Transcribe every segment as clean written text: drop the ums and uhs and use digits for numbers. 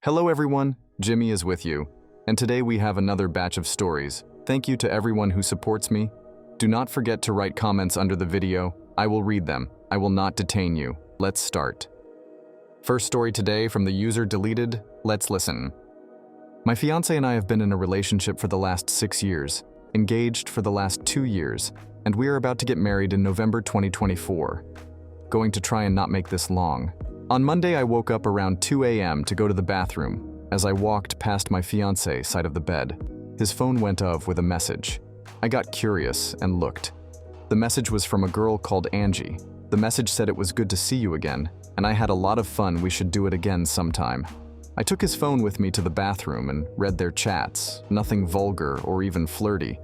Hello everyone, Jimmy is with you, and today we have another batch of stories. Thank you to everyone who supports me. Do not forget to write comments under the video. I will read them. I will not detain you. Let's start. First story today from the user deleted. Let's listen. My fiance and I have been in a relationship for the last 6 years, engaged for the last 2 years, and we are about to get married in November 2024. Going to try and not make this long. On Monday, I woke up around 2 a.m. to go to the bathroom. As I walked past my fiance's side of the bed, his phone went off with a message. I got curious and looked. The message was from a girl called Angie. The message said it was good to see you again, and I had a lot of fun, we should do it again sometime. I took his phone with me to the bathroom and read their chats, nothing vulgar or even flirty,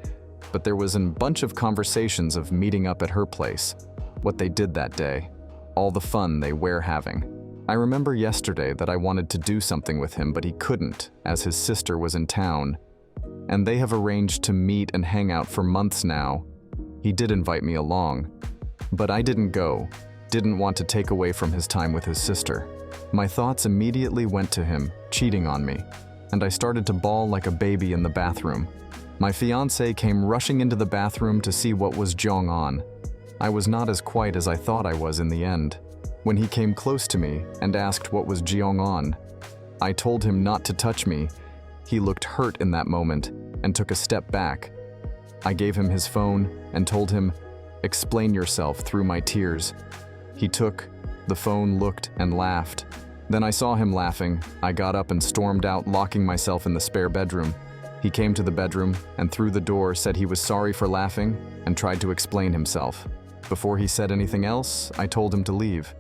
but there was a bunch of conversations of meeting up at her place, what they did that day, all the fun they were having. I remember yesterday that I wanted to do something with him, but he couldn't, as his sister was in town, and they have arranged to meet and hang out for months now. He did invite me along, but I didn't go, didn't want to take away from his time with his sister. My thoughts immediately went to him cheating on me, and I started to bawl like a baby in the bathroom. My fiancé came rushing into the bathroom to see what was going on. I was not as quiet as I thought I was in the end. When he came close to me and asked what was going on, I told him not to touch me. He looked hurt in that moment and took a step back. I gave him his phone and told him, "Explain yourself," through my tears. He took the phone, looked, and laughed. Then I saw him laughing. I got up and stormed out, locking myself in the spare bedroom. He came to the bedroom and through the door said he was sorry for laughing and tried to explain himself. Before he said anything else, I told him to leave.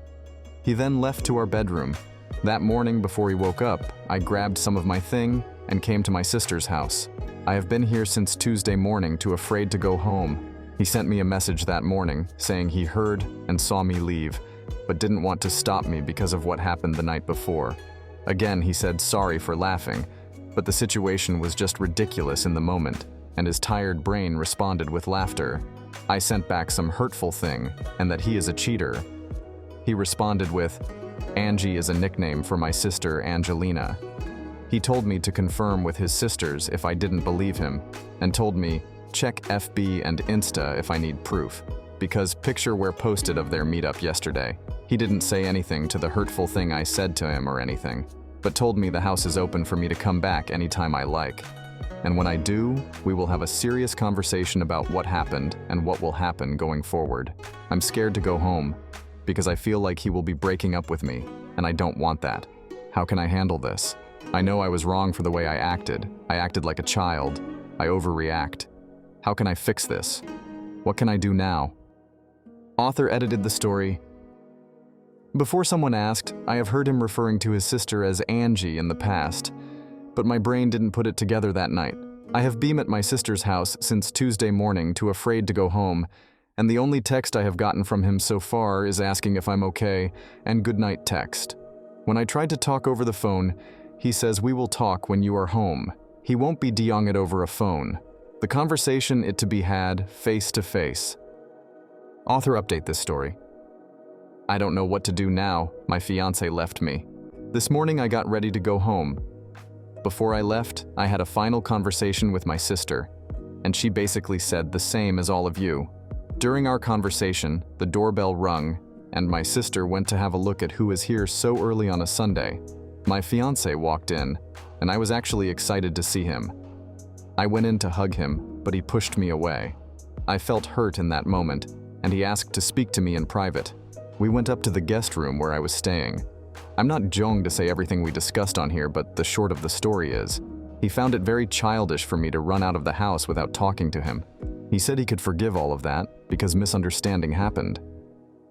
He then left to our bedroom. That morning before he woke up, I grabbed some of my thing and came to my sister's house. I have been here since Tuesday morning, too afraid to go home. He sent me a message that morning saying he heard and saw me leave, but didn't want to stop me because of what happened the night before. Again, he said sorry for laughing, but the situation was just ridiculous in the moment, and his tired brain responded with laughter. I sent back some hurtful thing, and that he is a cheater. He responded with, "Angie is a nickname for my sister Angelina." He told me to confirm with his sisters if I didn't believe him, and told me, check FB and Insta if I need proof, because picture were posted of their meetup yesterday. He didn't say anything to the hurtful thing I said to him or anything, but told me the house is open for me to come back anytime I like. And when I do, we will have a serious conversation about what happened and what will happen going forward. I'm scared to go home, because I feel like he will be breaking up with me, and I don't want that. How can I handle this? I know I was wrong for the way I acted. I acted like a child. I overreact. How can I fix this? What can I do now? Author edited the story. Before someone asked, I have heard him referring to his sister as Angie in the past, but my brain didn't put it together that night. I have been at my sister's house since Tuesday morning, too afraid to go home, and the only text I have gotten from him so far is asking if I'm okay and goodnight text. When I tried to talk over the phone, he says we will talk when you are home. He won't be doing it over a phone. The conversation is to be had face to face. Author update this story. I don't know what to do now. My fiance left me. This morning I got ready to go home. Before I left, I had a final conversation with my sister, and she basically said the same as all of you. During our conversation, the doorbell rung, and my sister went to have a look at who is here so early on a Sunday. My fiance walked in, and I was actually excited to see him. I went in to hug him, but he pushed me away. I felt hurt in that moment, and he asked to speak to me in private. We went up to the guest room where I was staying. I'm not going to say everything we discussed on here, but the short of the story is, he found it very childish for me to run out of the house without talking to him. He said he could forgive all of that because misunderstanding happened.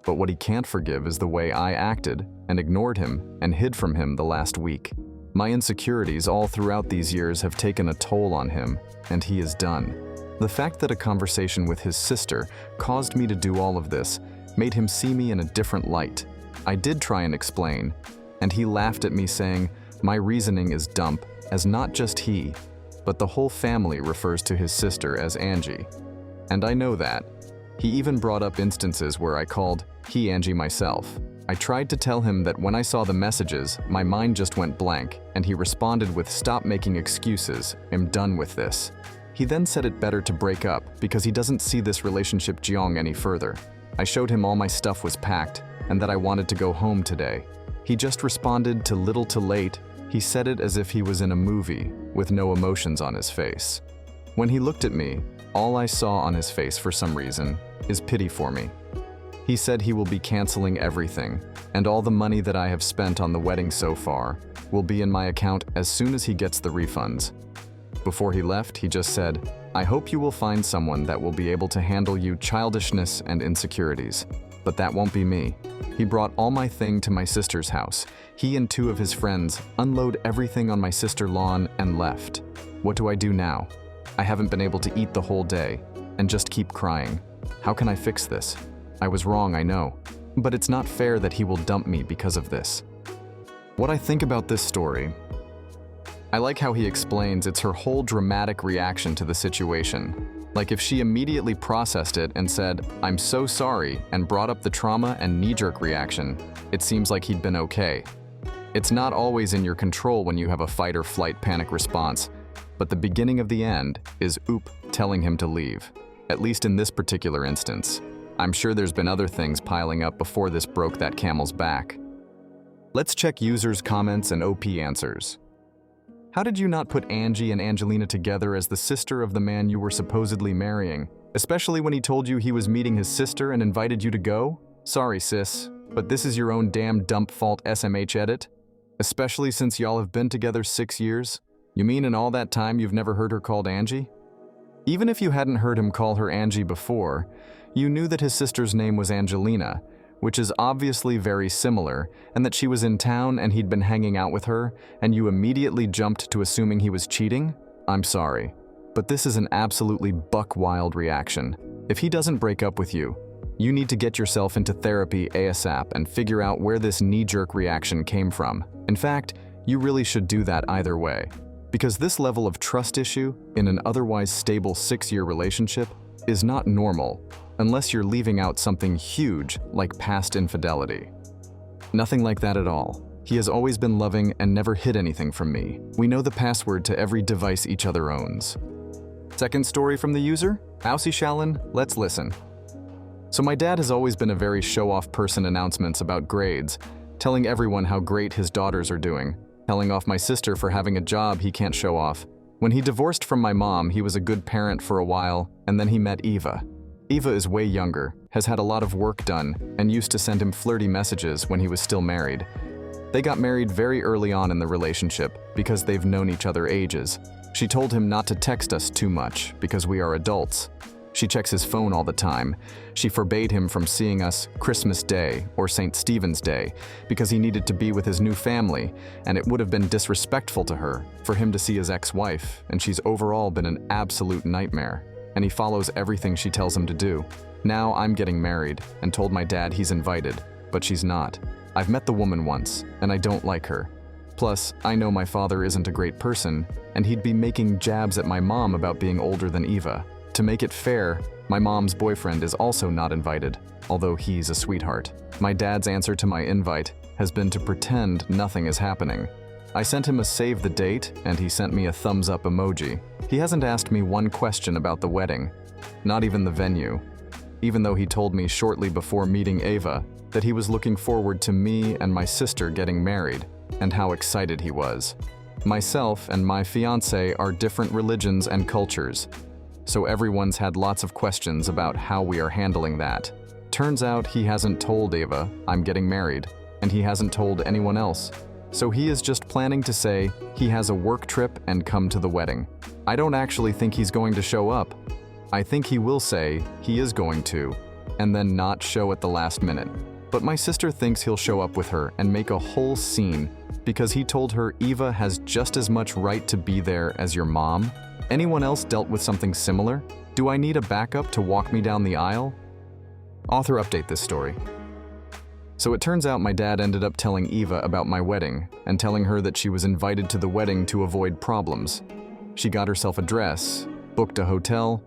But what he can't forgive is the way I acted and ignored him and hid from him the last week. My insecurities all throughout these years have taken a toll on him, and he is done. The fact that a conversation with his sister caused me to do all of this made him see me in a different light. I did try and explain, and he laughed at me saying, my reasoning is dumb, as not just he, but the whole family refers to his sister as Angie. And I know that. He even brought up instances where I called he Angie myself. I tried to tell him that when I saw the messages, my mind just went blank, and he responded with, "Stop making excuses, I'm done with this." He then said it better to break up because he doesn't see this relationship Jiong any further. I showed him all my stuff was packed and that I wanted to go home today. He just responded to little too late. He said it as if he was in a movie, with no emotions on his face. When he looked at me, all I saw on his face for some reason is pity for me. He said he will be canceling everything, and all the money that I have spent on the wedding so far will be in my account as soon as he gets the refunds. Before he left, he just said, "I hope you will find someone that will be able to handle you childishness and insecurities. But that won't be me." He brought all my thing to my sister's house. He and 2 of his friends unload everything on my sister's lawn and left. What do I do now? I haven't been able to eat the whole day and just keep crying. How can I fix this? I was wrong, I know, but it's not fair that he will dump me because of this. What I think about this story, I like how he explains it's her whole dramatic reaction to the situation. Like if she immediately processed it and said, "I'm so sorry," and brought up the trauma and knee-jerk reaction, it seems like he'd been okay. It's not always in your control when you have a fight or flight panic response, but the beginning of the end is telling him to leave, at least in this particular instance. I'm sure there's been other things piling up before this broke that camel's back. Let's check users' comments and OP answers. How did you not put Angie and Angelina together as the sister of the man you were supposedly marrying? Especially when he told you he was meeting his sister and invited you to go? Sorry, sis, but this is your own damn dump fault SMH edit. Especially since y'all have been together 6 years. You mean in all that time you've never heard her called Angie? Even if you hadn't heard him call her Angie before, you knew that his sister's name was Angelina, which is obviously very similar, and that she was in town and he'd been hanging out with her, and you immediately jumped to assuming he was cheating? I'm sorry, but this is an absolutely buck-wild reaction. If he doesn't break up with you, you need to get yourself into therapy ASAP and figure out where this knee-jerk reaction came from. In fact, you really should do that either way. Because this level of trust issue in an otherwise stable 6-year relationship is not normal, unless you're leaving out something huge like past infidelity. Nothing like that at all. He has always been loving and never hid anything from me. We know the password to every device each other owns. Second story from the user, Aussie Shallon, let's listen. So my dad has always been a very show-off person. Announcements about grades, telling everyone how great his daughters are doing, telling off my sister for having a job he can't show off. When he divorced from my mom, he was a good parent for a while, and then he met Eva. Eva is way younger, has had a lot of work done, and used to send him flirty messages when he was still married. They got married very early on in the relationship because they've known each other ages. She told him not to text us too much because we are adults. She checks his phone all the time. She forbade him from seeing us Christmas Day or St. Stephen's Day because he needed to be with his new family, and it would have been disrespectful to her for him to see his ex-wife, and she's overall been an absolute nightmare, and he follows everything she tells him to do. Now I'm getting married and told my dad he's invited, but she's not. I've met the woman once, and I don't like her. Plus, I know my father isn't a great person, and he'd be making jabs at my mom about being older than Eva. To make it fair, my mom's boyfriend is also not invited, although he's a sweetheart. My dad's answer to my invite has been to pretend nothing is happening. I sent him a save the date, and he sent me a thumbs up emoji. He hasn't asked me one question about the wedding, not even the venue, even though he told me shortly before meeting Ava that he was looking forward to me and my sister getting married, and how excited he was. Myself and my fiance are different religions and cultures, so everyone's had lots of questions about how we are handling that. Turns out he hasn't told Ava I'm getting married, and he hasn't told anyone else. So he is just planning to say he has a work trip and come to the wedding. I don't actually think he's going to show up. I think he will say he is going to, and then not show at the last minute. But my sister thinks he'll show up with her and make a whole scene because he told her Eva has just as much right to be there as your mom. Anyone else dealt with something similar? Do I need a backup to walk me down the aisle? Author update this story. So it turns out my dad ended up telling Eva about my wedding and telling her that she was invited to the wedding to avoid problems. She got herself a dress, booked a hotel,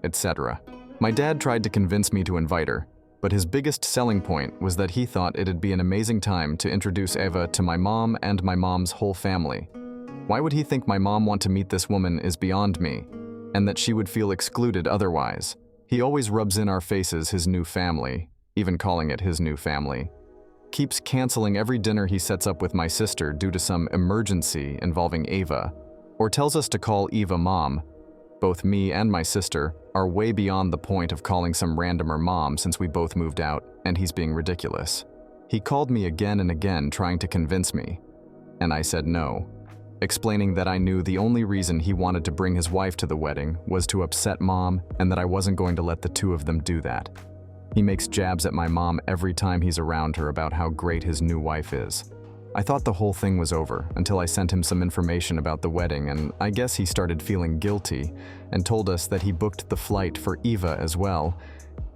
etc. My dad tried to convince me to invite her, but his biggest selling point was that he thought it'd be an amazing time to introduce Eva to my mom and my mom's whole family. Why would he think my mom want to meet this woman is beyond me, and that she would feel excluded otherwise. He always rubs in our faces his new family, even calling it his new family. Keeps canceling every dinner he sets up with my sister due to some emergency involving Eva, or tells us to call Eva mom. Both me and my sister are way beyond the point of calling some randomer mom since we both moved out, and he's being ridiculous. He called me again and again trying to convince me, and I said no, explaining that I knew the only reason he wanted to bring his wife to the wedding was to upset mom and that I wasn't going to let the two of them do that. He makes jabs at my mom every time he's around her about how great his new wife is. I thought the whole thing was over until I sent him some information about the wedding, and I guess he started feeling guilty and told us that he booked the flight for Eva as well,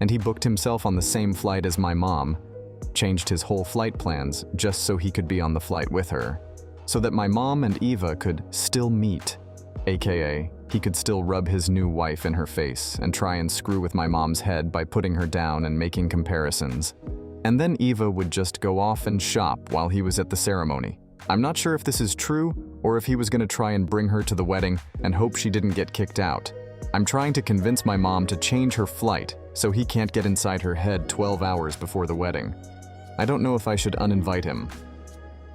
and he booked himself on the same flight as my mom, changed his whole flight plans just so he could be on the flight with her, so that my mom and Eva could still meet, aka he could still rub his new wife in her face and try and screw with my mom's head by putting her down and making comparisons. And then Eva would just go off and shop while he was at the ceremony. I'm not sure if this is true or if he was going to try and bring her to the wedding and hope she didn't get kicked out. I'm trying to convince my mom to change her flight so he can't get inside her head 12 hours before the wedding. I don't know if I should uninvite him.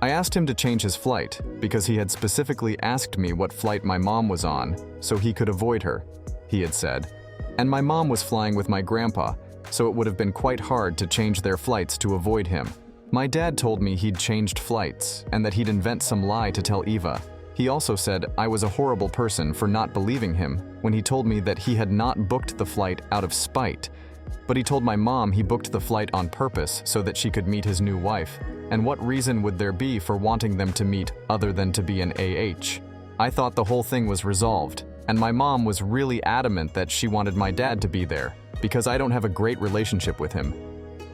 I asked him to change his flight because he had specifically asked me what flight my mom was on so he could avoid her, he had said. And my mom was flying with my grandpa, so it would have been quite hard to change their flights to avoid him. My dad told me he'd changed flights and that he'd invent some lie to tell Eva. He also said I was a horrible person for not believing him when he told me that he had not booked the flight out of spite, but he told my mom he booked the flight on purpose so that she could meet his new wife. And what reason would there be for wanting them to meet other than to be an AH? I thought the whole thing was resolved, and my mom was really adamant that she wanted my dad to be there because I don't have a great relationship with him,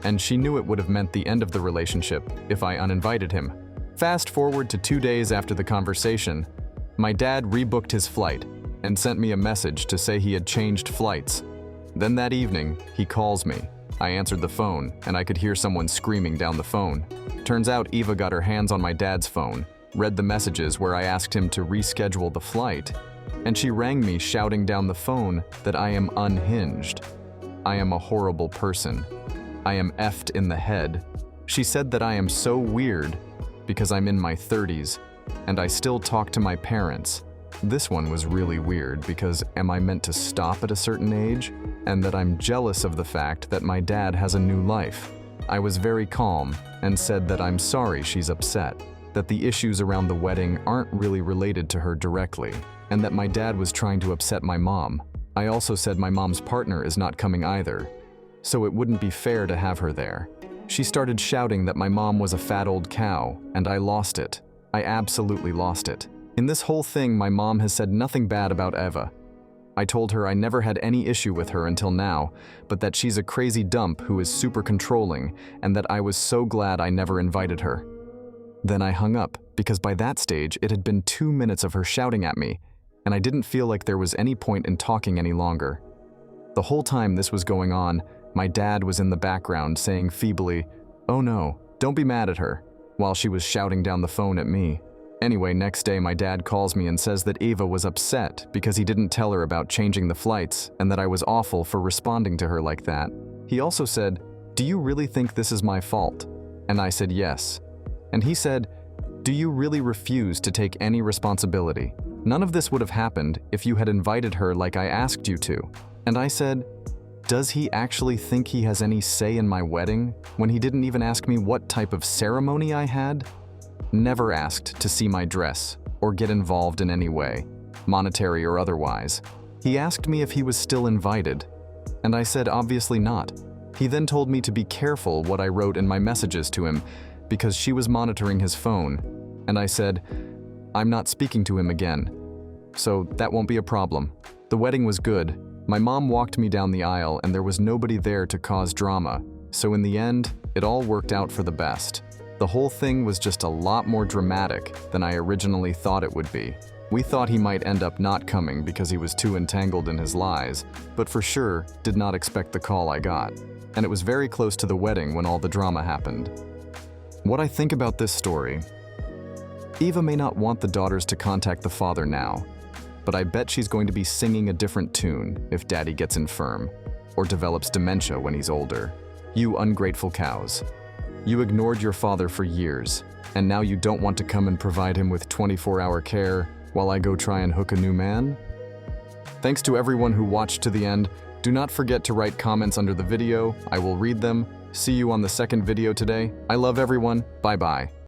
and she knew it would have meant the end of the relationship if I uninvited him. Fast forward to 2 days after the conversation, my dad rebooked his flight and sent me a message to say he had changed flights. Then that evening, he calls me. I answered the phone, and I could hear someone screaming down the phone. Turns out Eva got her hands on my dad's phone, read the messages where I asked him to reschedule the flight, and she rang me shouting down the phone that I am unhinged. I am a horrible person. I am effed in the head. She said that I am so weird because I'm in my 30s, and I still talk to my parents. This one was really weird because am I meant to stop at a certain age? And that I'm jealous of the fact that my dad has a new life. I was very calm and said that I'm sorry she's upset, that the issues around the wedding aren't really related to her directly, and that my dad was trying to upset my mom. I also said my mom's partner is not coming either, so it wouldn't be fair to have her there. She started shouting that my mom was a fat old cow, and I lost it. I absolutely lost it. In this whole thing, my mom has said nothing bad about Eva. I told her I never had any issue with her until now, but that she's a crazy dump who is super controlling, and that I was so glad I never invited her. Then I hung up, because by that stage it had been 2 minutes of her shouting at me, and I didn't feel like there was any point in talking any longer. The whole time this was going on, my dad was in the background saying feebly, "Oh no, don't be mad at her," while she was shouting down the phone at me. Anyway, next day my dad calls me and says that Eva was upset because he didn't tell her about changing the flights and that I was awful for responding to her like that. He also said, "Do you really think this is my fault?" And I said yes. And he said, "Do you really refuse to take any responsibility? None of this would have happened if you had invited her like I asked you to." And I said, "Does he actually think he has any say in my wedding when he didn't even ask me what type of ceremony I had? Never asked to see my dress or get involved in any way, monetary or otherwise. He asked me if he was still invited, and I said obviously not. He then told me to be careful what I wrote in my messages to him because she was monitoring his phone, and I said, I'm not speaking to him again, so that won't be a problem. The wedding was good. My mom walked me down the aisle and there was nobody there to cause drama, so in the end, it all worked out for the best. The whole thing was just a lot more dramatic than I originally thought it would be. We thought he might end up not coming because he was too entangled in his lies, but for sure did not expect the call I got. and it was very close to the wedding when all the drama happened. What I think about this story: Eva may not want the daughters to contact the father now, but I bet she's going to be singing a different tune if daddy gets infirm or develops dementia when he's older. You ungrateful cows. You ignored your father for years, and now you don't want to come and provide him with 24-hour care while I go try and hook a new man? Thanks to everyone who watched to the end. Do not forget to write comments under the video. I will read them. See you on the second video today. I love everyone. Bye-bye.